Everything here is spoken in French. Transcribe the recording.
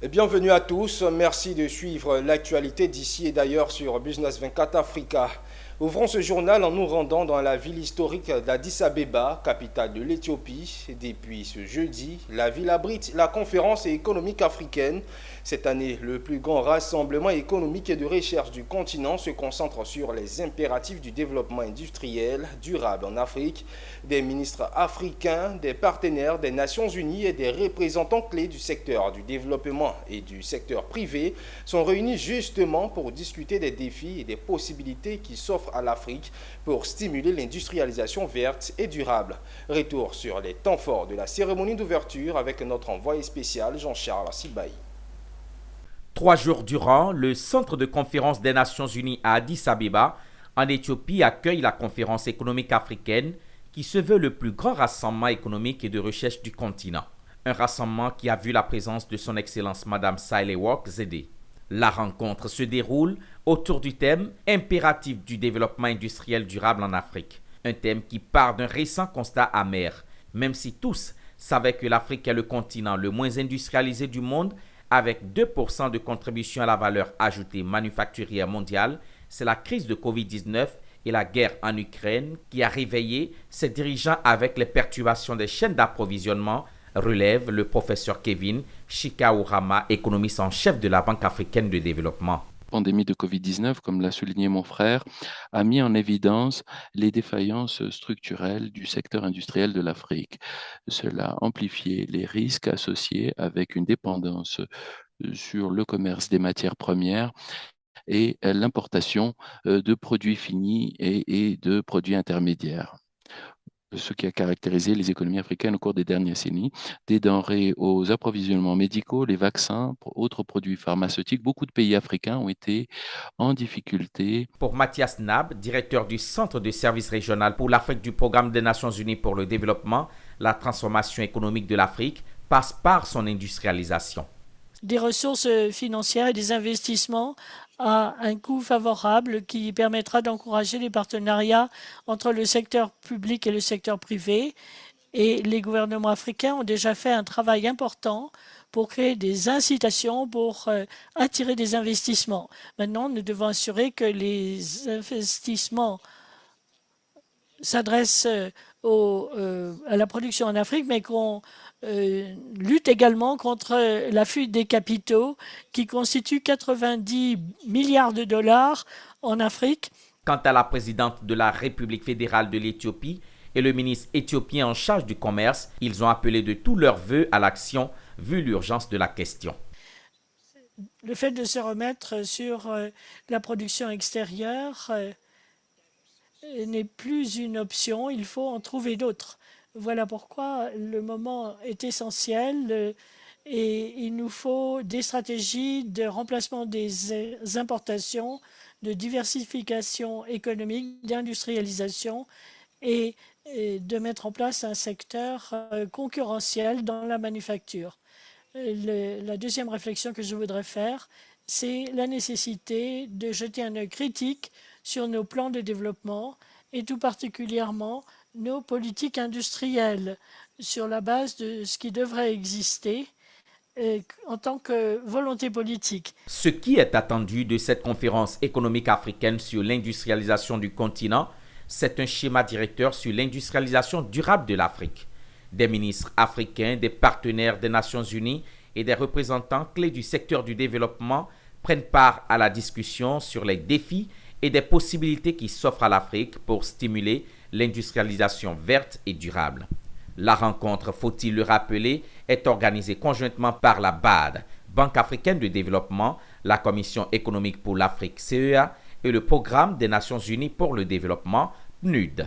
Et bienvenue à tous, merci de suivre l'actualité d'ici et d'ailleurs sur Business 24 Africa. Ouvrons ce journal en nous rendant dans la ville historique d'Addis Abeba, capitale de l'Éthiopie. Depuis ce jeudi, la ville abrite la conférence économique africaine. Cette année, le plus grand rassemblement économique et de recherche du continent se concentre sur les impératifs du développement industriel durable en Afrique. Des ministres africains, des partenaires des Nations Unies et des représentants clés du secteur du développement et du secteur privé sont réunis justement pour discuter des défis et des possibilités qui s'offrent à l'Afrique pour stimuler l'industrialisation verte et durable. Retour sur les temps forts de la cérémonie d'ouverture avec notre envoyé spécial Jean-Charles Sibaï. 3 jours durant, le Centre de conférence des Nations Unies à Addis Abeba, en Éthiopie, accueille la conférence économique africaine qui se veut le plus grand rassemblement économique et de recherche du continent. Un rassemblement qui a vu la présence de son Excellence Madame Sahle-Work Zewde. La rencontre se déroule autour du thème « Impératif du développement industriel durable en Afrique », un thème qui part d'un récent constat amer. Même si tous savaient que l'Afrique est le continent le moins industrialisé du monde, avec 2% de contribution à la valeur ajoutée manufacturière mondiale, c'est la crise de Covid-19 et la guerre en Ukraine qui a réveillé ses dirigeants avec les perturbations des chaînes d'approvisionnement, relève le professeur Kevin Chikaourama, économiste en chef de la Banque africaine de développement. La pandémie de Covid-19, comme l'a souligné mon frère, a mis en évidence les défaillances structurelles du secteur industriel de l'Afrique. Cela a amplifié les risques associés avec une dépendance sur le commerce des matières premières et l'importation de produits finis et de produits intermédiaires. Ce qui a caractérisé les économies africaines au cours des dernières décennies, des denrées aux approvisionnements médicaux, les vaccins, autres produits pharmaceutiques. Beaucoup de pays africains ont été en difficulté. Pour Mathias Nab, directeur du Centre de services régional pour l'Afrique du Programme des Nations Unies pour le développement, la transformation économique de l'Afrique passe par son industrialisation. Des ressources financières et des investissements à un coût favorable qui permettra d'encourager les partenariats entre le secteur public et le secteur privé. Et les gouvernements africains ont déjà fait un travail important pour créer des incitations pour attirer des investissements. Maintenant, nous devons assurer que les investissements s'adressent à la production en Afrique, mais qu'on lutte également contre la fuite des capitaux qui constitue 90 milliards de dollars en Afrique. Quant à la présidente de la République fédérale de l'Éthiopie et le ministre éthiopien en charge du commerce, ils ont appelé de tous leurs vœux à l'action vu l'urgence de la question. Le fait de se remettre sur la production extérieure n'est plus une option, il faut en trouver d'autres. Voilà pourquoi le moment est essentiel et il nous faut des stratégies de remplacement des importations, de diversification économique, d'industrialisation et de mettre en place un secteur concurrentiel dans la manufacture. La deuxième réflexion que je voudrais faire, c'est la nécessité de jeter un œil critique sur nos plans de développement et tout particulièrement nos politiques industrielles sur la base de ce qui devrait exister en tant que volonté politique. Ce qui est attendu de cette conférence économique africaine sur l'industrialisation du continent, c'est un schéma directeur sur l'industrialisation durable de l'Afrique. Des ministres africains, des partenaires des Nations Unies et des représentants clés du secteur du développement prennent part à la discussion sur les défis et des possibilités qui s'offrent à l'Afrique pour stimuler l'industrialisation verte et durable. La rencontre, faut-il le rappeler, est organisée conjointement par la BAD, Banque africaine de développement, la Commission économique pour l'Afrique CEA et le Programme des Nations Unies pour le développement, PNUD.